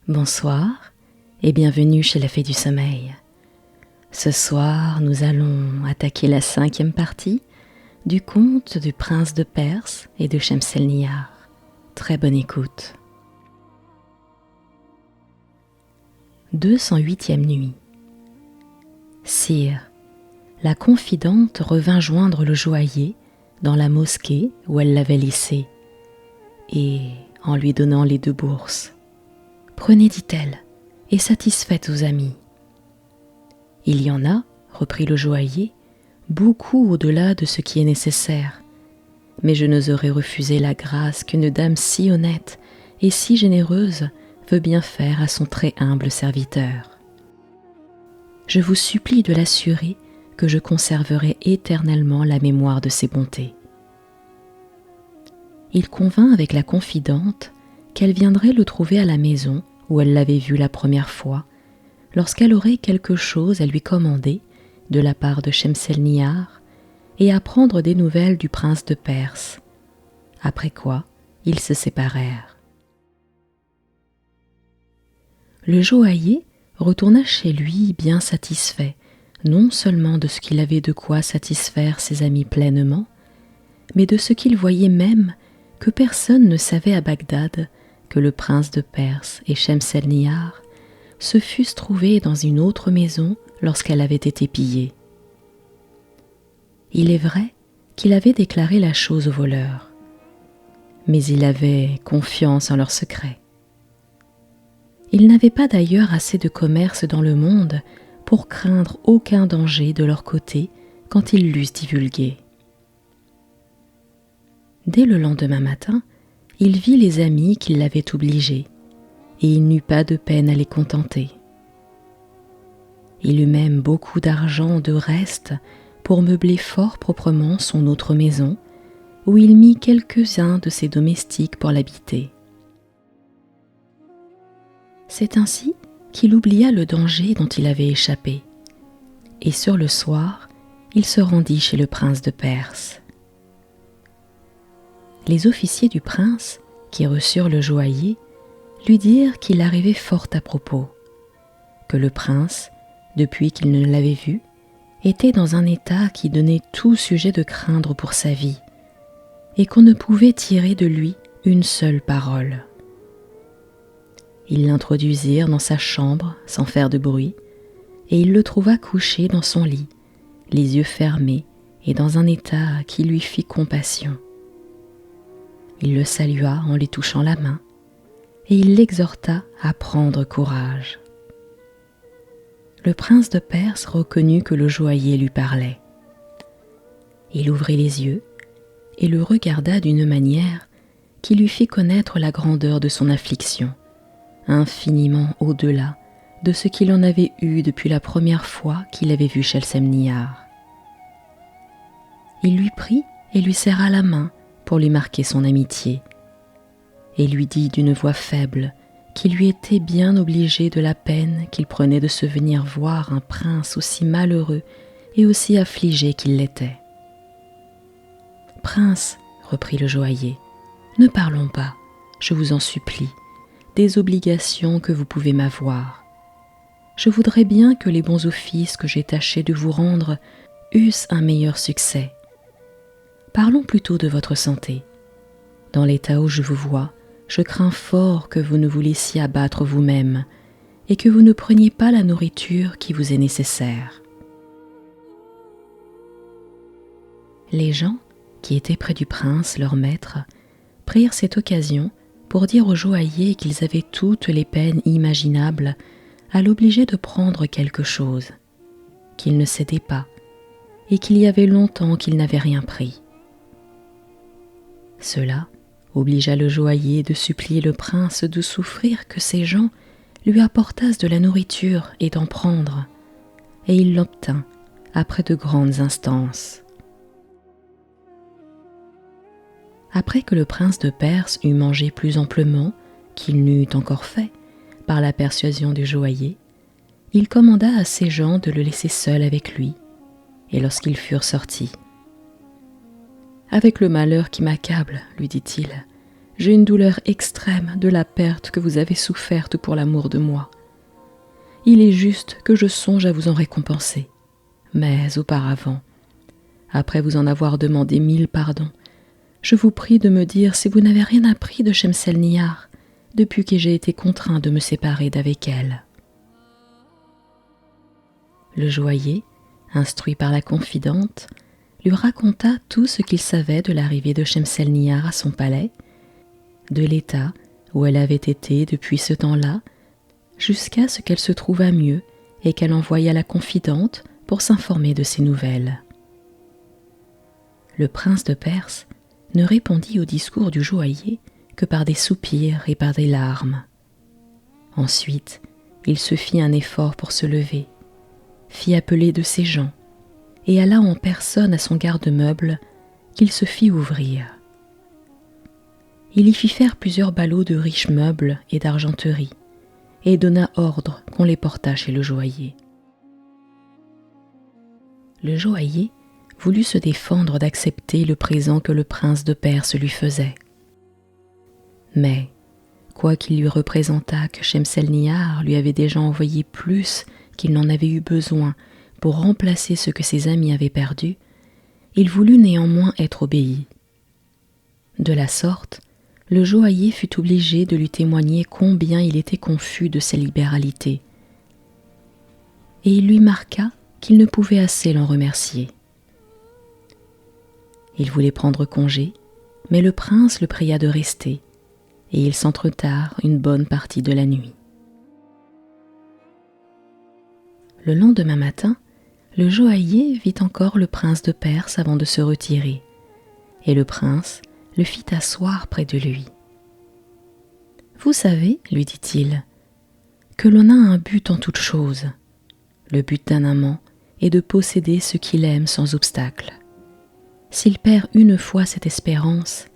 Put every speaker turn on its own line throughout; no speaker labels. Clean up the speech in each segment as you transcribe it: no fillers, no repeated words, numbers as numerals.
Bonsoir et bienvenue chez la Fée du Sommeil. Ce soir, nous allons attaquer la 5e partie du conte du prince de Perse et de Shemselnihar. Très bonne écoute. 208e nuit. Sire, la confidente revint joindre le joaillier dans la mosquée où elle l'avait laissé, et en lui donnant les 2 bourses. « Prenez, dit-elle, et satisfaites aux amis. »« Il y en a, reprit le joaillier, beaucoup au-delà de ce qui est nécessaire, mais je n'oserais refuser la grâce qu'une dame si honnête et si généreuse veut bien faire à son très humble serviteur. Je vous supplie de l'assurer que je conserverai éternellement la mémoire de ses bontés. » Il convint avec la confidente qu'elle viendrait le trouver à la maison où elle l'avait vu la première fois, lorsqu'elle aurait quelque chose à lui commander de la part de Shemselnihar et à prendre des nouvelles du prince de Perse, après quoi ils se séparèrent. Le joaillier retourna chez lui bien satisfait, non seulement de ce qu'il avait de quoi satisfaire ses amis pleinement, mais de ce qu'il voyait même que personne ne savait à Bagdad que le prince de Perse et Shemselnihar se fussent trouvés dans une autre maison lorsqu'elle avait été pillée. Il est vrai qu'il avait déclaré la chose aux voleurs, mais il avait confiance en leur secret. Il n'avait pas d'ailleurs assez de commerce dans le monde pour craindre aucun danger de leur côté quand ils l'eussent divulgué. Dès le lendemain matin, il vit les amis qui l'avaient obligé, et il n'eut pas de peine à les contenter. Il eut même beaucoup d'argent de reste pour meubler fort proprement son autre maison, où il mit quelques-uns de ses domestiques pour l'habiter. C'est ainsi qu'il oublia le danger dont il avait échappé, et sur le soir, il se rendit chez le prince de Perse. Les officiers du prince, qui reçurent le joaillier, lui dirent qu'il arrivait fort à propos, que le prince, depuis qu'il ne l'avait vu, était dans un état qui donnait tout sujet de craindre pour sa vie, et qu'on ne pouvait tirer de lui une seule parole. Ils l'introduisirent dans sa chambre sans faire de bruit, et il le trouva couché dans son lit, les yeux fermés et dans un état qui lui fit compassion. Il le salua en lui touchant la main, et il l'exhorta à prendre courage. Le prince de Perse reconnut que le joaillier lui parlait. Il ouvrit les yeux et le regarda d'une manière qui lui fit connaître la grandeur de son affliction, infiniment au-delà de ce qu'il en avait eu depuis la première fois qu'il avait vu Shemselnihar. Il lui prit et lui serra la main pour lui marquer son amitié, et lui dit d'une voix faible qu'il lui était bien obligé de la peine qu'il prenait de se venir voir un prince aussi malheureux et aussi affligé qu'il l'était. « Prince, reprit le joaillier, ne parlons pas, je vous en supplie, des obligations que vous pouvez m'avoir. Je voudrais bien que les bons offices que j'ai tâché de vous rendre eussent un meilleur succès. Parlons plutôt de votre santé. Dans l'état où je vous vois, je crains fort que vous ne vous laissiez abattre vous-même et que vous ne preniez pas la nourriture qui vous est nécessaire. » Les gens qui étaient près du prince, leur maître, prirent cette occasion pour dire au joaillier qu'ils avaient toutes les peines imaginables à l'obliger de prendre quelque chose, qu'il ne cédait pas et qu'il y avait longtemps qu'il n'avait rien pris. Cela obligea le joaillier de supplier le prince de souffrir que ces gens lui apportassent de la nourriture et d'en prendre, et il l'obtint après de grandes instances. Après que le prince de Perse eut mangé plus amplement qu'il n'eût encore fait par la persuasion du joaillier, il commanda à ses gens de le laisser seul avec lui, et lorsqu'ils furent sortis, « Avec le malheur qui m'accable, lui dit-il, j'ai une douleur extrême de la perte que vous avez soufferte pour l'amour de moi. Il est juste que je songe à vous en récompenser. Mais auparavant, après vous en avoir demandé 1000 pardons, je vous prie de me dire si vous n'avez rien appris de Shemselnihar depuis que j'ai été contraint de me séparer d'avec elle. » Le joaillier, instruit par la confidente, lui raconta tout ce qu'il savait de l'arrivée de Shemselnihar à son palais, de l'état où elle avait été depuis ce temps-là, jusqu'à ce qu'elle se trouvât mieux et qu'elle envoya la confidente pour s'informer de ses nouvelles. Le prince de Perse ne répondit au discours du joaillier que par des soupirs et par des larmes. Ensuite, il se fit un effort pour se lever, fit appeler de ses gens, et alla en personne à son garde-meuble qu'il se fit ouvrir. Il y fit faire plusieurs ballots de riches meubles et d'argenterie, et donna ordre qu'on les portât chez le joaillier. Le joaillier voulut se défendre d'accepter le présent que le prince de Perse lui faisait. Mais, quoiqu'il lui représentât que Shemselnihar lui avait déjà envoyé plus qu'il n'en avait eu besoin pour remplacer ce que ses amis avaient perdu, il voulut néanmoins être obéi. De la sorte, le joaillier fut obligé de lui témoigner combien il était confus de sa libéralité, et il lui marqua qu'il ne pouvait assez l'en remercier. Il voulait prendre congé, mais le prince le pria de rester, et ils s'entretinrent une bonne partie de la nuit. Le lendemain matin, le joaillier vit encore le prince de Perse avant de se retirer, et le prince le fit asseoir près de lui. « Vous savez, lui dit-il, que l'on a un but en toute chose. Le but d'un amant est de posséder ce qu'il aime sans obstacle. S'il perd une fois cette espérance,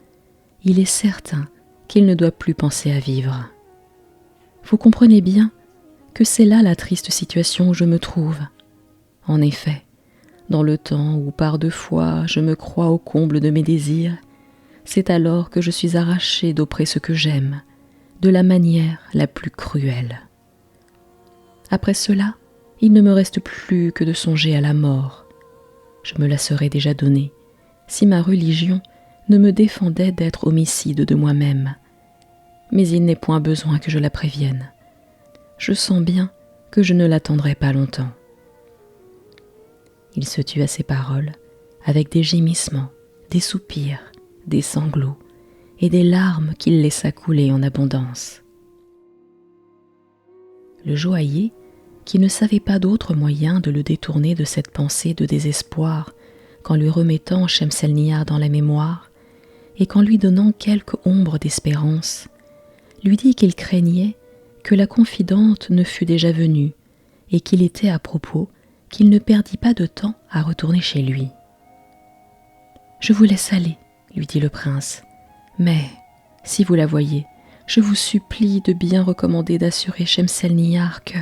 il est certain qu'il ne doit plus penser à vivre. Vous comprenez bien que c'est là la triste situation où je me trouve. En effet, dans le temps où par 2 fois je me crois au comble de mes désirs, c'est alors que je suis arraché d'auprès ce que j'aime, de la manière la plus cruelle. Après cela, il ne me reste plus que de songer à la mort. Je me la serais déjà donnée, si ma religion ne me défendait d'être homicide de moi-même. Mais il n'est point besoin que je la prévienne. Je sens bien que je ne l'attendrai pas longtemps. » Il se tut à ces paroles, avec des gémissements, des soupirs, des sanglots et des larmes qu'il laissa couler en abondance. Le joaillier, qui ne savait pas d'autre moyen de le détourner de cette pensée de désespoir qu'en lui remettant Shemselnihar dans la mémoire et qu'en lui donnant quelque ombre d'espérance, lui dit qu'il craignait que la confidente ne fût déjà venue et qu'il était à propos qu'il ne perdît pas de temps à retourner chez lui. « Je vous laisse aller, » lui dit le prince, « mais, si vous la voyez, je vous supplie de bien recommander d'assurer Shemselnihar que,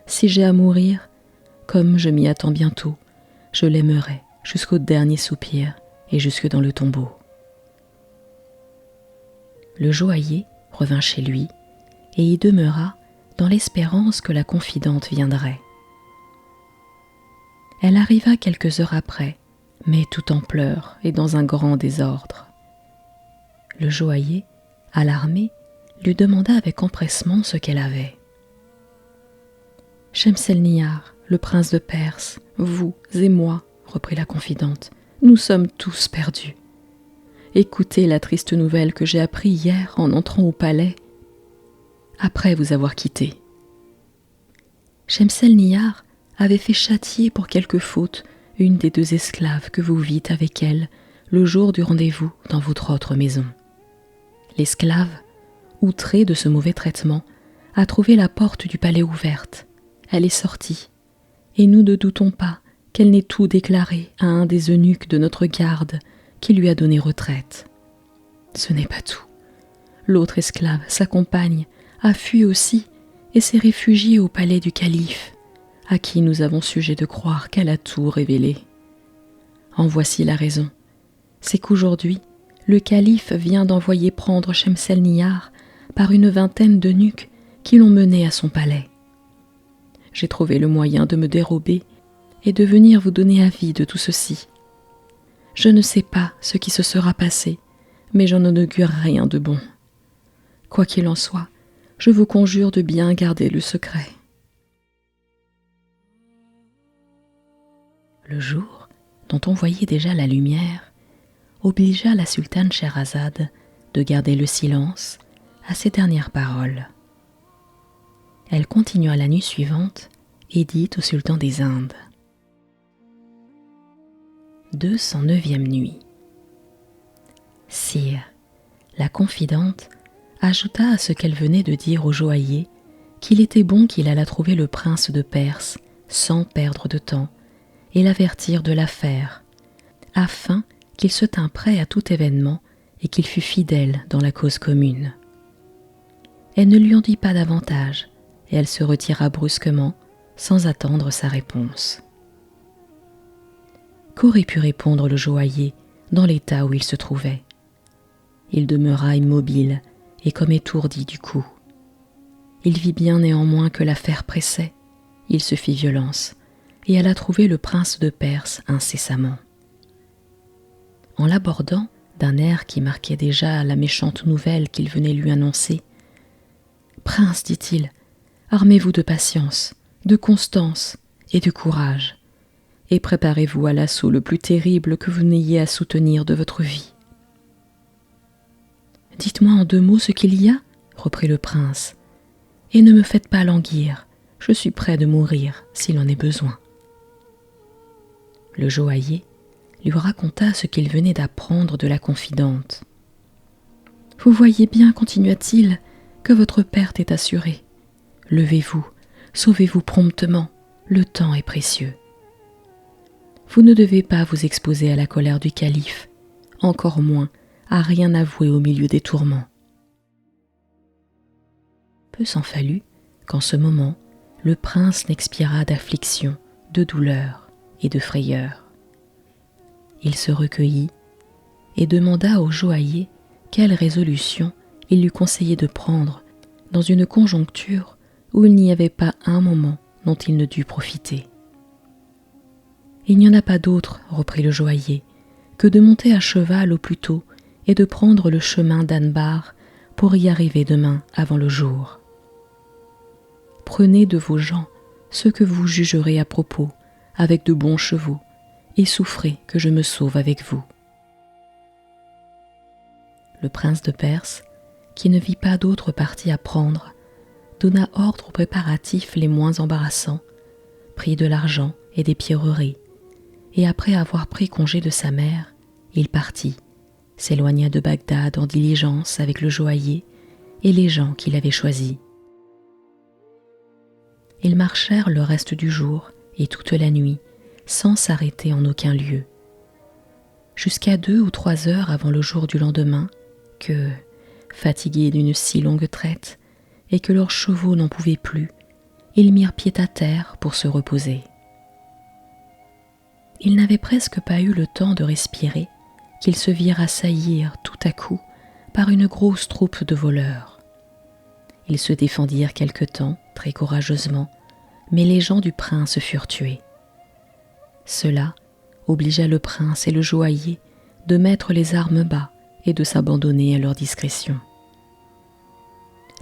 si j'ai à mourir, comme je m'y attends bientôt, je l'aimerai jusqu'au dernier soupir et jusque dans le tombeau. » Le joaillier revint chez lui et y demeura dans l'espérance que la confidente viendrait. Elle arriva quelques heures après, mais tout en pleurs et dans un grand désordre. Le joaillier, alarmé, lui demanda avec empressement ce qu'elle avait. « Shemselnihar, le prince de Perse, vous et moi, reprit la confidente, nous sommes tous perdus. Écoutez la triste nouvelle que j'ai apprise hier en entrant au palais, après vous avoir quitté. Shemselnihar avait fait châtier pour quelque faute une des 2 esclaves que vous vîtes avec elle le jour du rendez-vous dans votre autre maison. L'esclave, outrée de ce mauvais traitement, a trouvé la porte du palais ouverte. Elle est sortie, et nous ne doutons pas qu'elle n'ait tout déclaré à un des eunuques de notre garde qui lui a donné retraite. Ce n'est pas tout. L'autre esclave, sa compagne, a fui aussi et s'est réfugiée au palais du calife, à qui nous avons sujet de croire qu'elle a tout révélé. En voici la raison. C'est qu'aujourd'hui, le calife vient d'envoyer prendre Shemselnihar par une vingtaine d'eunuques qui l'ont mené à son palais. J'ai trouvé le moyen de me dérober et de venir vous donner avis de tout ceci. Je ne sais pas ce qui se sera passé, mais j'en augure rien de bon. Quoi qu'il en soit, je vous conjure de bien garder le secret. » Le jour, dont on voyait déjà la lumière, obligea la sultane Scheherazade de garder le silence à ces dernières paroles. Elle continua la nuit suivante et dit au sultan des Indes. 209e nuit. Sire, la confidente ajouta à ce qu'elle venait de dire au joaillier qu'il était bon qu'il allât trouver le prince de Perse sans perdre de temps et l'avertir de l'affaire, afin qu'il se tînt prêt à tout événement et qu'il fût fidèle dans la cause commune. Elle ne lui en dit pas davantage, et elle se retira brusquement, sans attendre sa réponse. Qu'aurait pu répondre le joaillier dans l'état où il se trouvait? Il demeura immobile et comme étourdi du coup. Il vit bien néanmoins que l'affaire pressait. Il se fit violence et alla trouver le prince de Perse incessamment. En l'abordant d'un air qui marquait déjà la méchante nouvelle qu'il venait lui annoncer, « Prince, dit-il, armez-vous de patience, de constance et de courage, et préparez-vous à l'assaut le plus terrible que vous n'ayez à soutenir de votre vie. »« Dites-moi en 2 mots ce qu'il y a, reprit le prince, et ne me faites pas languir, je suis prêt de mourir s'il en est besoin. » Le joaillier lui raconta ce qu'il venait d'apprendre de la confidente. « Vous voyez bien, continua-t-il, que votre perte est assurée. Levez-vous, sauvez-vous promptement, le temps est précieux. Vous ne devez pas vous exposer à la colère du calife, encore moins à rien avouer au milieu des tourments. » Peu s'en fallut qu'en ce moment, le prince n'expira d'affliction, de douleur et de frayeur. Il se recueillit et demanda au joaillier quelle résolution il lui conseillait de prendre dans une conjoncture où il n'y avait pas un moment dont il ne dût profiter. « Il n'y en a pas d'autre, reprit le joaillier, que de monter à cheval au plus tôt et de prendre le chemin d'Anbar pour y arriver demain avant le jour. Prenez de vos gens ce que vous jugerez à propos, avec de bons chevaux, et souffrez que je me sauve avec vous. » Le prince de Perse, qui ne vit pas d'autre parti à prendre, donna ordre aux préparatifs les moins embarrassants, prit de l'argent et des pierreries, et après avoir pris congé de sa mère, il partit, s'éloigna de Bagdad en diligence avec le joaillier et les gens qu'il avait choisis. Ils marchèrent le reste du jour et toute la nuit, sans s'arrêter en aucun lieu, jusqu'à 2 ou 3 heures avant le jour du lendemain, que, fatigués d'une si longue traite, et que leurs chevaux n'en pouvaient plus, ils mirent pied à terre pour se reposer. Ils n'avaient presque pas eu le temps de respirer qu'ils se virent assaillir tout à coup par une grosse troupe de voleurs. Ils se défendirent quelque temps, très courageusement, mais les gens du prince furent tués. Cela obligea le prince et le joaillier de mettre les armes bas et de s'abandonner à leur discrétion.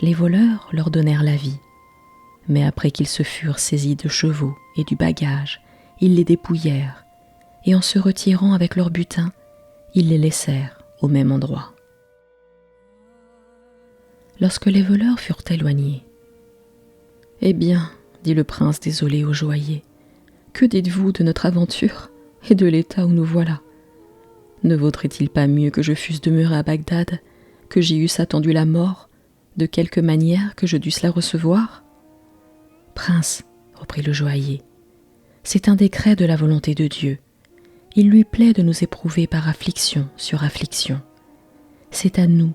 Les voleurs leur donnèrent la vie, mais après qu'ils se furent saisis de chevaux et du bagage, ils les dépouillèrent, et en se retirant avec leur butin, ils les laissèrent au même endroit. Lorsque les voleurs furent éloignés, « Eh bien, dit le prince désolé au joaillier, que dites-vous de notre aventure et de l'état où nous voilà? Ne vaudrait-il pas mieux que je fusse demeuré à Bagdad, que j'y eusse attendu la mort, de quelque manière que je dusse la recevoir? » « Prince, reprit le joaillier, c'est un décret de la volonté de Dieu. Il lui plaît de nous éprouver par affliction sur affliction. C'est à nous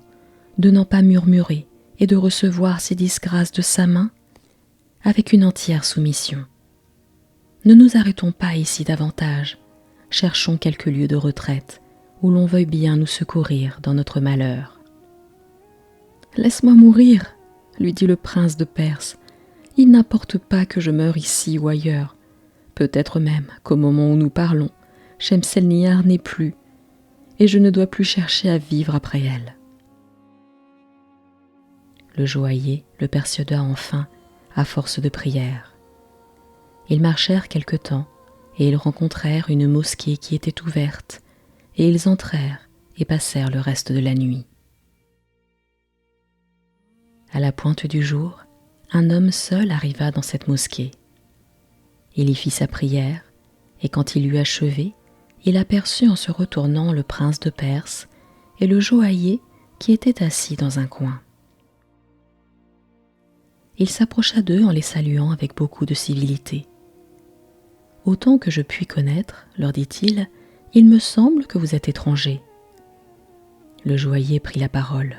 de n'en pas murmurer et de recevoir ces disgrâces de sa main avec une entière soumission. Ne nous arrêtons pas ici davantage, cherchons quelque lieu de retraite où l'on veuille bien nous secourir dans notre malheur. « Laisse-moi mourir, lui dit le prince de Perse. Il n'importe pas que je meure ici ou ailleurs. Peut-être même qu'au moment où nous parlons, Shemselnihar n'est plus, et je ne dois plus chercher à vivre après elle. » Le joaillier le persuada enfin, à force de prières. Ils marchèrent quelque temps, et ils rencontrèrent une mosquée qui était ouverte, et ils entrèrent et passèrent le reste de la nuit. À la pointe du jour, un homme seul arriva dans cette mosquée. Il y fit sa prière, et quand il eut achevé, il aperçut en se retournant le prince de Perse et le joaillier qui était assis dans un coin. Il s'approcha d'eux en les saluant avec beaucoup de civilité. « Autant que je puis connaître, leur dit-il, il me semble que vous êtes étrangers. » Le joaillier prit la parole.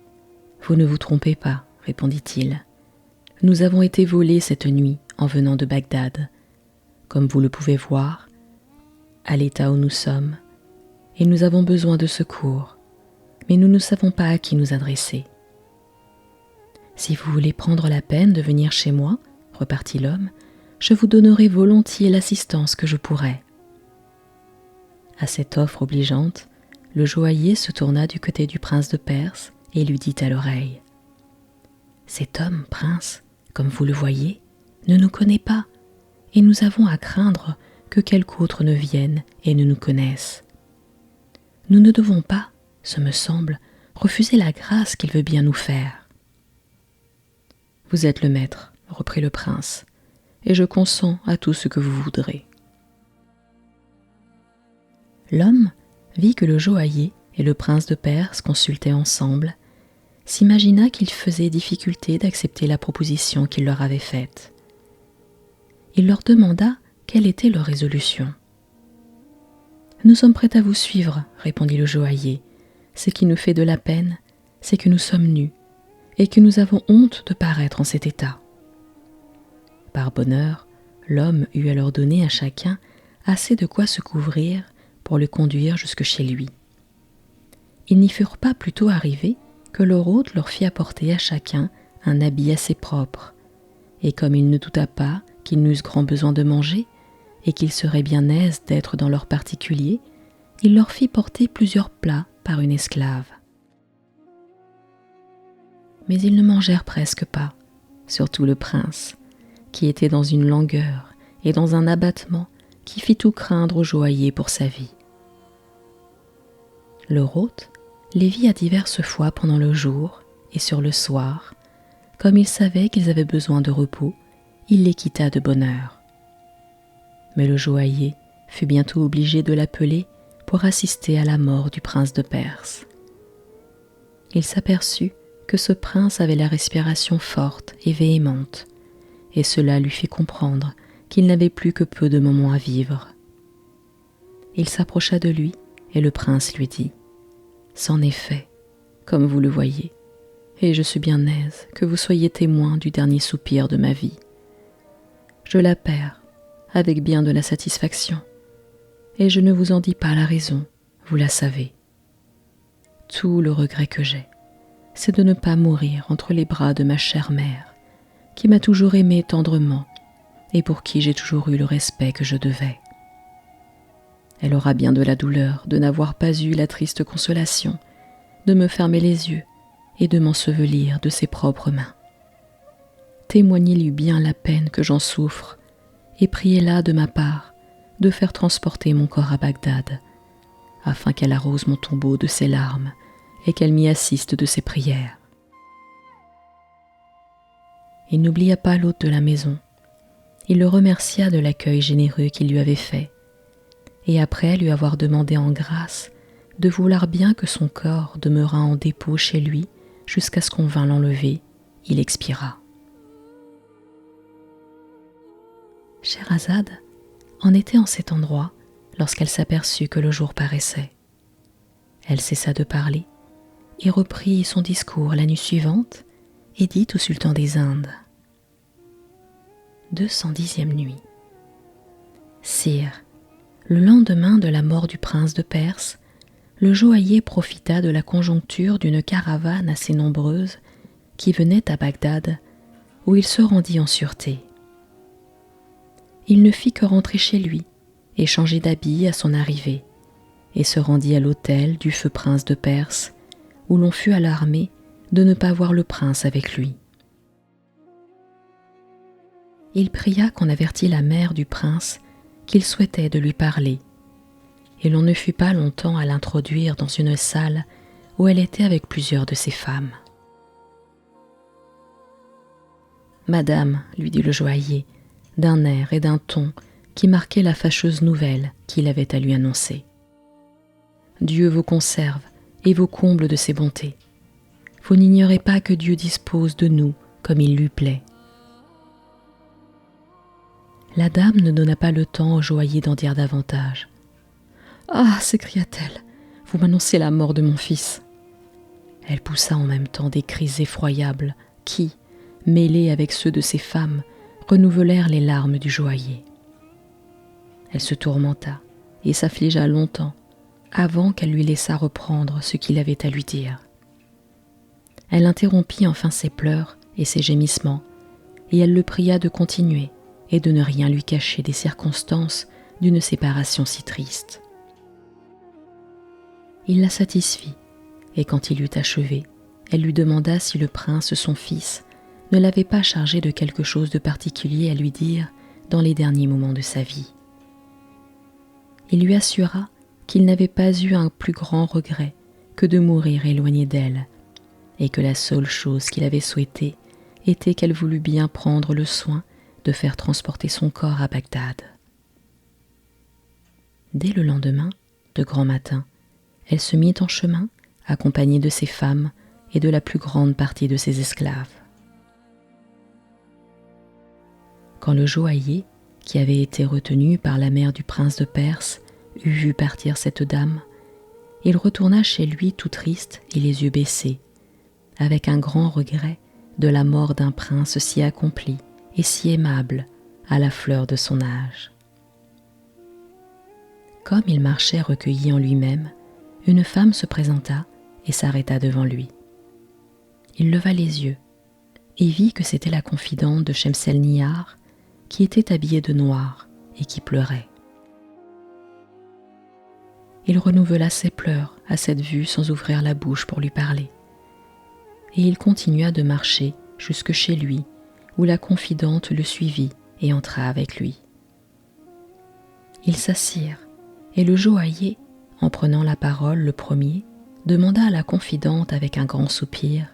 « Vous ne vous trompez pas, répondit-il. Nous avons été volés cette nuit en venant de Bagdad, comme vous le pouvez voir, à l'état où nous sommes, et nous avons besoin de secours, mais nous ne savons pas à qui nous adresser. Si vous voulez prendre la peine de venir chez moi, repartit l'homme, je vous donnerai volontiers l'assistance que je pourrai. » À cette offre obligeante, le joaillier se tourna du côté du prince de Perse et lui dit à l'oreille : « Cet homme, prince, comme vous le voyez, ne nous connaît pas, et nous avons à craindre que quelque autre ne vienne et ne nous connaisse. Nous ne devons pas, ce me semble, refuser la grâce qu'il veut bien nous faire. »« Vous êtes le maître, reprit le prince, et je consens à tout ce que vous voudrez. » L'homme vit que le joaillier et le prince de Perse consultaient ensemble, s'imagina qu'il faisait difficulté d'accepter la proposition qu'il leur avait faite. Il leur demanda quelle était leur résolution. « Nous sommes prêts à vous suivre, répondit le joaillier. Ce qui nous fait de la peine, c'est que nous sommes nus et que nous avons honte de paraître en cet état. » Par bonheur, l'homme eut alors donné à chacun assez de quoi se couvrir pour le conduire jusque chez lui. Ils n'y furent pas plus tôt arrivés que leur hôte leur fit apporter à chacun un habit assez propre, et comme il ne douta pas qu'ils n'eussent grand besoin de manger, et qu'ils seraient bien aises d'être dans leur particulier, il leur fit porter plusieurs plats par une esclave. Mais ils ne mangèrent presque pas, surtout le prince, qui était dans une langueur et dans un abattement qui fit tout craindre au joaillier pour sa vie. Leur hôte les vit à diverses fois pendant le jour et sur le soir. Comme il savait qu'ils avaient besoin de repos, il les quitta de bonne heure. Mais le joaillier fut bientôt obligé de l'appeler pour assister à la mort du prince de Perse. Il s'aperçut que ce prince avait la respiration forte et véhémente, et cela lui fit comprendre qu'il n'avait plus que peu de moments à vivre. Il s'approcha de lui et le prince lui dit : « C'en est fait, comme vous le voyez, et je suis bien aise que vous soyez témoin du dernier soupir de ma vie. Je la perds avec bien de la satisfaction, et je ne vous en dis pas la raison, vous la savez. Tout le regret que j'ai, c'est de ne pas mourir entre les bras de ma chère mère, qui m'a toujours aimé tendrement et pour qui j'ai toujours eu le respect que je devais. Elle aura bien de la douleur de n'avoir pas eu la triste consolation de me fermer les yeux et de m'ensevelir de ses propres mains. Témoignez-lui bien la peine que j'en souffre et priez-la de ma part de faire transporter mon corps à Bagdad, afin qu'elle arrose mon tombeau de ses larmes et qu'elle m'y assiste de ses prières. » Il n'oublia pas l'hôte de la maison. Il le remercia de l'accueil généreux qu'il lui avait fait, et après lui avoir demandé en grâce de vouloir bien que son corps demeurât en dépôt chez lui jusqu'à ce qu'on vînt l'enlever, il expira. Scheherazade en était en cet endroit lorsqu'elle s'aperçut que le jour paraissait. Elle cessa de parler et reprit son discours la nuit suivante et dit au sultan des Indes : 210e nuit. Sire, le lendemain de la mort du prince de Perse, le joaillier profita de la conjoncture d'une caravane assez nombreuse qui venait à Bagdad, où il se rendit en sûreté. Il ne fit que rentrer chez lui et changer d'habit à son arrivée, et se rendit à l'hôtel du feu prince de Perse, où l'on fut alarmé de ne pas voir le prince avec lui. Il pria qu'on avertît la mère du prince qu'il souhaitait de lui parler, et l'on ne fut pas longtemps à l'introduire dans une salle où elle était avec plusieurs de ses femmes. « Madame, lui dit le joaillier, d'un air et d'un ton qui marquaient la fâcheuse nouvelle qu'il avait à lui annoncer. Dieu vous conserve et vous comble de ses bontés. Vous n'ignorez pas que Dieu dispose de nous comme il lui plaît. » La dame ne donna pas le temps au joaillier d'en dire davantage. « Ah !» s'écria-t-elle, « vous m'annoncez la mort de mon fils. » Elle poussa en même temps des cris effroyables qui, mêlés avec ceux de ses femmes, renouvelèrent les larmes du joaillier. Elle se tourmenta et s'affligea longtemps avant qu'elle lui laissât reprendre ce qu'il avait à lui dire. Elle interrompit enfin ses pleurs et ses gémissements, et elle le pria de continuer et de ne rien lui cacher des circonstances d'une séparation si triste. Il la satisfit, et quand il eut achevé, elle lui demanda si le prince, son fils, ne l'avait pas chargé de quelque chose de particulier à lui dire dans les derniers moments de sa vie. Il lui assura qu'il n'avait pas eu un plus grand regret que de mourir éloigné d'elle, et que la seule chose qu'il avait souhaitée était qu'elle voulût bien prendre le soin de faire transporter son corps à Bagdad. Dès le lendemain, de grand matin, elle se mit en chemin, accompagnée de ses femmes et de la plus grande partie de ses esclaves. Quand le joaillier, qui avait été retenu par la mère du prince de Perse, eut vu partir cette dame, il retourna chez lui tout triste et les yeux baissés, avec un grand regret de la mort d'un prince si accompli et si aimable à la fleur de son âge. Comme il marchait recueilli en lui-même, une femme se présenta et s'arrêta devant lui. Il leva les yeux et vit que c'était la confidente de Shemselnihar, qui était habillée de noir et qui pleurait. Il renouvela ses pleurs à cette vue sans ouvrir la bouche pour lui parler. Et il continua de marcher jusque chez lui, où la confidente le suivit et entra avec lui. Ils s'assirent, et le joaillier, en prenant la parole le premier, demanda à la confidente avec un grand soupir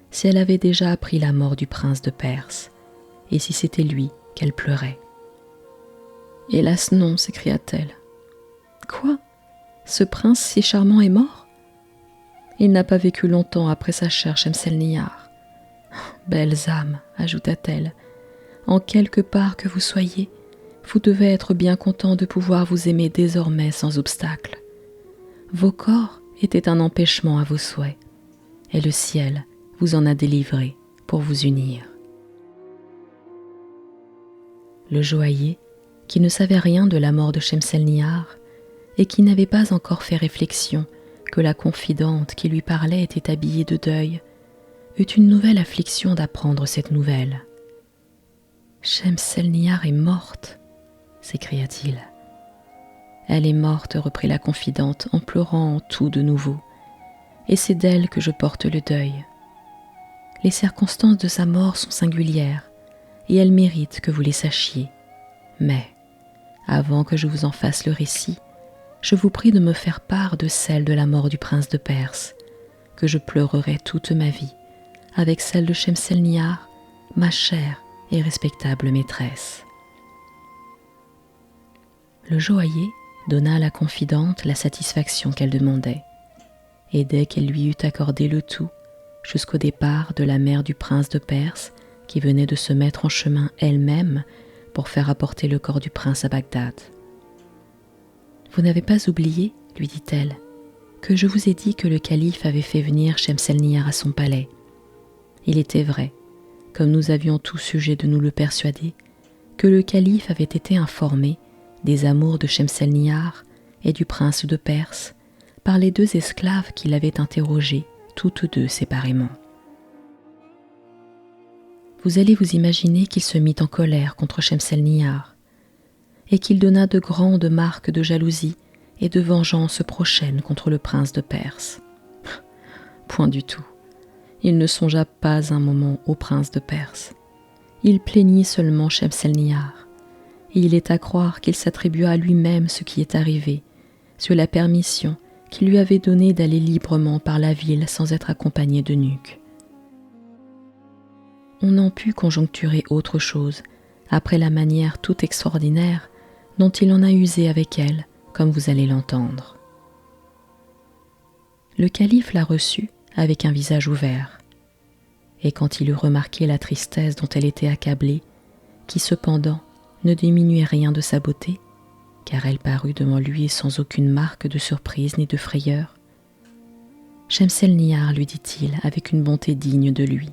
si elle avait déjà appris la mort du prince de Perse, et si c'était lui qu'elle pleurait. « Hélas non !» s'écria-t-elle. « Quoi ? Ce prince si charmant est mort ? Il n'a pas vécu longtemps après sa chère Shemselnihar. Belles âmes, ajouta-t-elle, en quelque part que vous soyez, vous devez être bien contents de pouvoir vous aimer désormais sans obstacle. Vos corps étaient un empêchement à vos souhaits, et le ciel vous en a délivré pour vous unir. » Le joaillier, qui ne savait rien de la mort de Shemselnihar et qui n'avait pas encore fait réflexion que la confidente qui lui parlait était habillée de deuil, eut une nouvelle affliction d'apprendre cette nouvelle. « Shemselnihar est morte !» s'écria-t-il. « Elle est morte, » reprit la confidente en pleurant en tout de nouveau, « et c'est d'elle que je porte le deuil. Les circonstances de sa mort sont singulières, et elles méritent que vous les sachiez. Mais, avant que je vous en fasse le récit, je vous prie de me faire part de celle de la mort du prince de Perse, que je pleurerai toute ma vie, avec celle de Shemselnihar, ma chère et respectable maîtresse. » Le joaillier donna à la confidente la satisfaction qu'elle demandait, et dès qu'elle lui eut accordé le tout, jusqu'au départ de la mère du prince de Perse, qui venait de se mettre en chemin elle-même pour faire apporter le corps du prince à Bagdad. « Vous n'avez pas oublié, lui dit-elle, que je vous ai dit que le calife avait fait venir Shemselnihar à son palais. Il était vrai, comme nous avions tout sujet de nous le persuader, que le calife avait été informé des amours de Shemselnihar et du prince de Perse par les 2 esclaves qui l'avaient interrogé, toutes 2 séparément. Vous allez vous imaginer qu'il se mit en colère contre Shemselnihar et qu'il donna de grandes marques de jalousie et de vengeance prochaine contre le prince de Perse. Point du tout. Il ne songea pas un moment au prince de Perse. Il plaignit seulement Shemselnihar, et il est à croire qu'il s'attribua à lui-même ce qui est arrivé, sur la permission qu'il lui avait donnée d'aller librement par la ville sans être accompagné d'eunuques. On n'en put conjoncturer autre chose, après la manière toute extraordinaire dont il en a usé avec elle, comme vous allez l'entendre. Le calife la reçut avec un visage ouvert, et quand il eut remarqué la tristesse dont elle était accablée, qui cependant ne diminuait rien de sa beauté, car elle parut devant lui sans aucune marque de surprise ni de frayeur, Shemselnihar, lui dit-il avec une bonté digne de lui,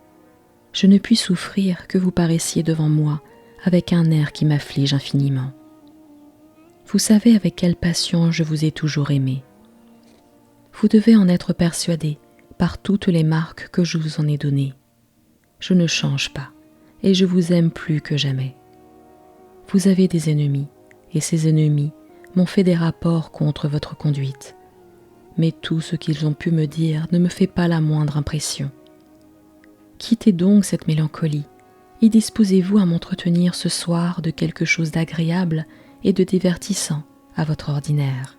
« Je ne puis souffrir que vous paraissiez devant moi avec un air qui m'afflige infiniment. Vous savez avec quelle passion je vous ai toujours aimé. Vous devez en être persuadé par toutes les marques que je vous en ai données. Je ne change pas, et je vous aime plus que jamais. Vous avez des ennemis, et ces ennemis m'ont fait des rapports contre votre conduite. Mais tout ce qu'ils ont pu me dire ne me fait pas la moindre impression. Quittez donc cette mélancolie, et disposez-vous à m'entretenir ce soir de quelque chose d'agréable et de divertissant à votre ordinaire. »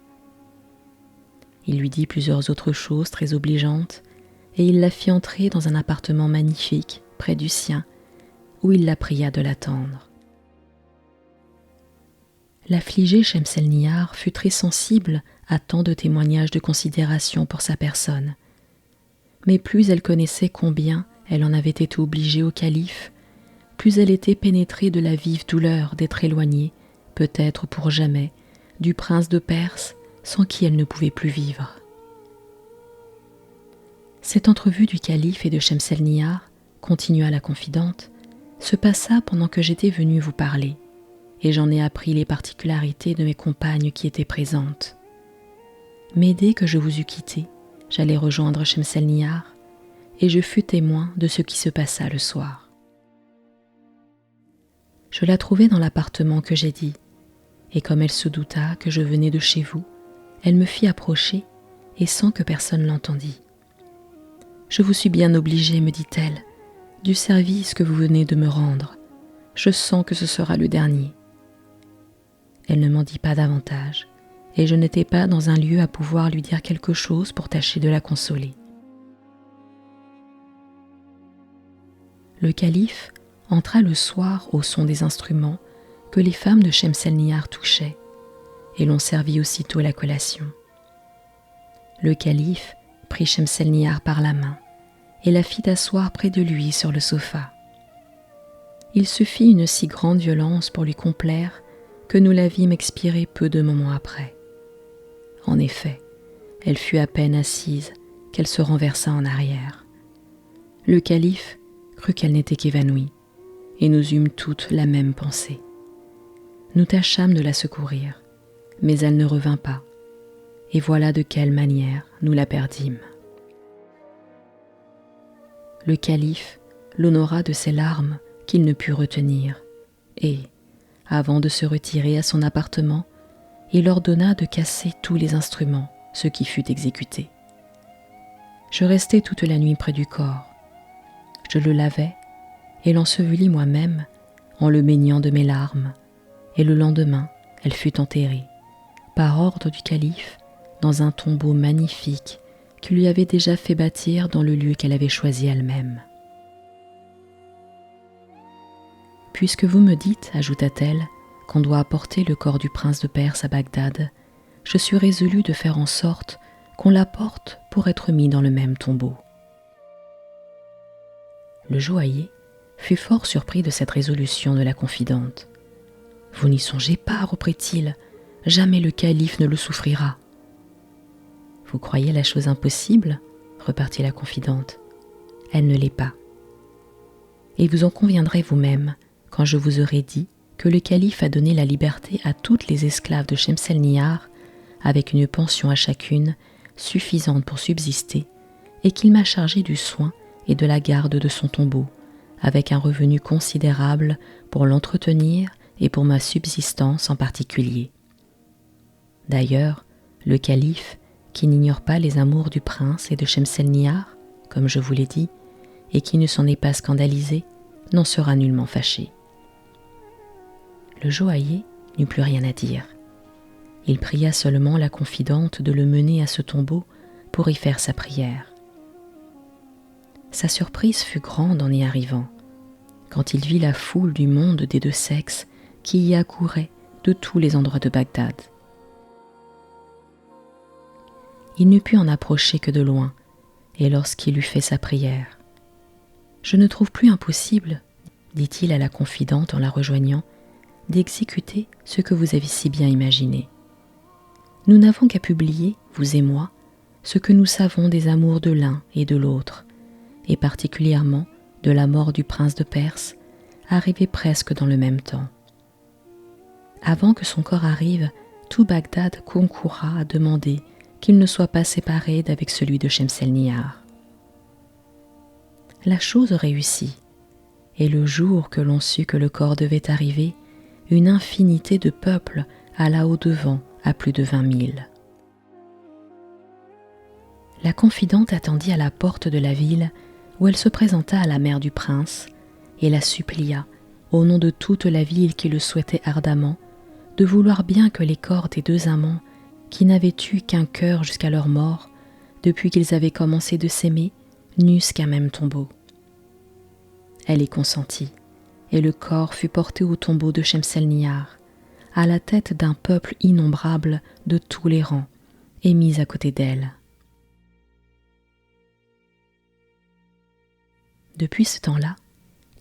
Il lui dit plusieurs autres choses très obligeantes, et il la fit entrer dans un appartement magnifique près du sien, où il la pria de l'attendre. L'affligée Shemselnihar fut très sensible à tant de témoignages de considération pour sa personne, mais plus elle connaissait combien elle en avait été obligée au calife, plus elle était pénétrée de la vive douleur d'être éloignée, peut-être pour jamais, du prince de Perse sans qui elle ne pouvait plus vivre. Cette entrevue du calife et de Shemselnihar, continua la confidente, se passa pendant que j'étais venue vous parler, et j'en ai appris les particularités de mes compagnes qui étaient présentes. Mais dès que je vous eus quitté, j'allai rejoindre Shemselnihar, et je fus témoin de ce qui se passa le soir. Je la trouvai dans l'appartement que j'ai dit, et comme elle se douta que je venais de chez vous, elle me fit approcher, et sans que personne l'entendît. « Je vous suis bien obligée, me dit-elle, du service que vous venez de me rendre. Je sens que ce sera le dernier. » Elle ne m'en dit pas davantage, et je n'étais pas dans un lieu à pouvoir lui dire quelque chose pour tâcher de la consoler. Le calife entra le soir au son des instruments que les femmes de Shemselnihar touchaient, et l'on servit aussitôt la collation. Le calife prit Shemselnihar par la main et la fit asseoir près de lui sur le sofa. Il se fit une si grande violence pour lui complaire que nous la vîmes expirer peu de moments après. En effet, elle fut à peine assise qu'elle se renversa en arrière. Le calife crut qu'elle n'était qu'évanouie, et nous eûmes toutes la même pensée. Nous tâchâmes de la secourir, mais elle ne revint pas, et voilà de quelle manière nous la perdîmes. Le calife l'honora de ses larmes qu'il ne put retenir, et, avant de se retirer à son appartement, il ordonna de casser tous les instruments, ce qui fut exécuté. Je restai toute la nuit près du corps. Je le lavai et l'ensevelis moi-même en le baignant de mes larmes, et le lendemain, elle fut enterrée, par ordre du calife, dans un tombeau magnifique qu'il lui avait déjà fait bâtir dans le lieu qu'elle avait choisi elle-même. « Puisque vous me dites, ajouta-t-elle, qu'on doit apporter le corps du prince de Perse à Bagdad, je suis résolue de faire en sorte qu'on l'apporte pour être mis dans le même tombeau. » Le joaillier fut fort surpris de cette résolution de la confidente. « Vous n'y songez pas, reprit-il, jamais le calife ne le souffrira. »« Vous croyez la chose impossible ?» repartit la confidente. « Elle ne l'est pas. Et vous en conviendrez vous-même quand je vous aurai dit que le calife a donné la liberté à toutes les esclaves de Shemselnihar avec une pension à chacune suffisante pour subsister, et qu'il m'a chargé du soin et de la garde de son tombeau, avec un revenu considérable pour l'entretenir et pour ma subsistance en particulier. D'ailleurs, le calife, qui n'ignore pas les amours du prince et de Shemselnihar, comme je vous l'ai dit, et qui ne s'en est pas scandalisé, n'en sera nullement fâché. Le joaillier n'eut plus rien à dire. Il pria seulement la confidente de le mener à ce tombeau pour y faire sa prière. Sa surprise fut grande en y arrivant, quand il vit la foule du monde des deux sexes qui y accourait de tous les endroits de Bagdad. Il ne put en approcher que de loin, et lorsqu'il eut fait sa prière, « Je ne trouve plus impossible, dit-il à la confidente en la rejoignant, d'exécuter ce que vous avez si bien imaginé. Nous n'avons qu'à publier, vous et moi, ce que nous savons des amours de l'un et de l'autre, et particulièrement de la mort du prince de Perse, arrivé presque dans le même temps. Avant que son corps arrive, tout Bagdad concourra à demander qu'il ne soit pas séparé d'avec celui de Shemselnihar. La chose réussit, et le jour que l'on sut que le corps devait arriver, une infinité de peuple alla au-devant à plus de 20 000. La confidente attendit à la porte de la ville où elle se présenta à la mère du prince et la supplia, au nom de toute la ville qui le souhaitait ardemment, de vouloir bien que les corps des deux amants, qui n'avaient eu qu'un cœur jusqu'à leur mort, depuis qu'ils avaient commencé de s'aimer, n'eussent qu'un même tombeau. Elle y consentit, et le corps fut porté au tombeau de Shemselnihar, à la tête d'un peuple innombrable de tous les rangs, et mis à côté d'elle. Depuis ce temps-là,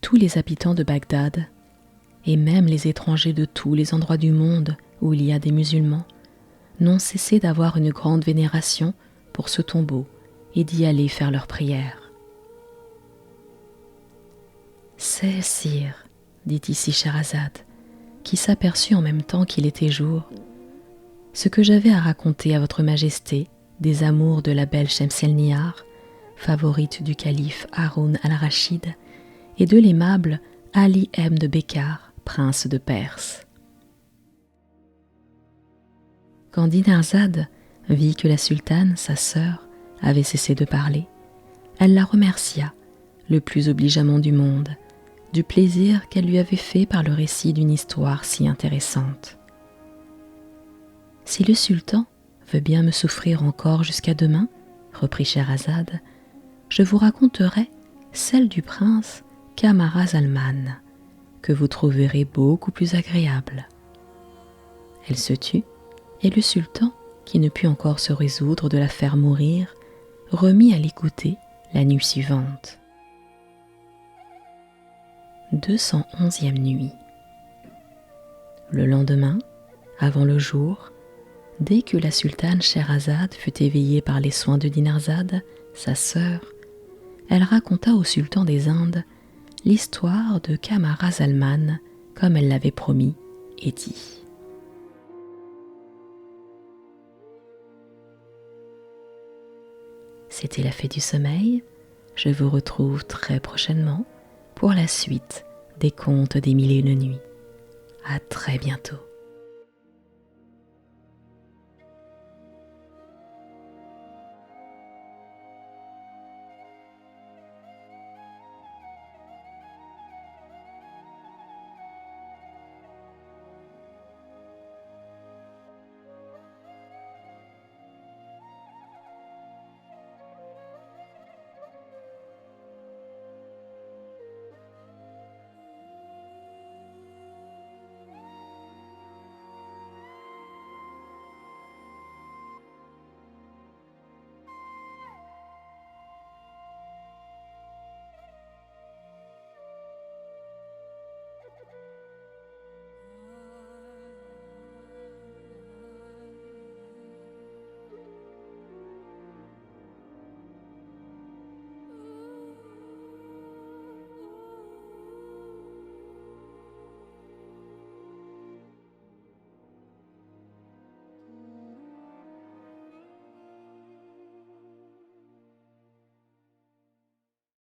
tous les habitants de Bagdad, et même les étrangers de tous les endroits du monde où il y a des musulmans, n'ont cessé d'avoir une grande vénération pour ce tombeau et d'y aller faire leurs prières. « C'est, sire, dit ici Scheherazade, qui s'aperçut en même temps qu'il était jour, ce que j'avais à raconter à votre majesté des amours de la belle Shemselnihar, favorite du calife Haroun al-Rachid, et de l'aimable Ali ibn de Bekkar, prince de Perse. » Quand Dinarzade vit que la sultane, sa sœur, avait cessé de parler, elle la remercia, le plus obligeamment du monde, du plaisir qu'elle lui avait fait par le récit d'une histoire si intéressante. « Si le sultan veut bien me souffrir encore jusqu'à demain, reprit Scheherazade, je vous raconterai celle du prince Camaralzaman, que vous trouverez beaucoup plus agréable. » Elle se tut, et le sultan, qui ne put encore se résoudre de la faire mourir, remit à l'écouter la nuit suivante. 211e nuit. Le lendemain, avant le jour, dès que la sultane Scheherazade fut éveillée par les soins de Dinarzade, sa sœur, elle raconta au sultan des Indes l'histoire de Camaralzaman comme elle l'avait promis et dit. C'était la Fée du Sommeil. Je vous retrouve très prochainement pour la suite des contes des Mille et une nuits. À très bientôt.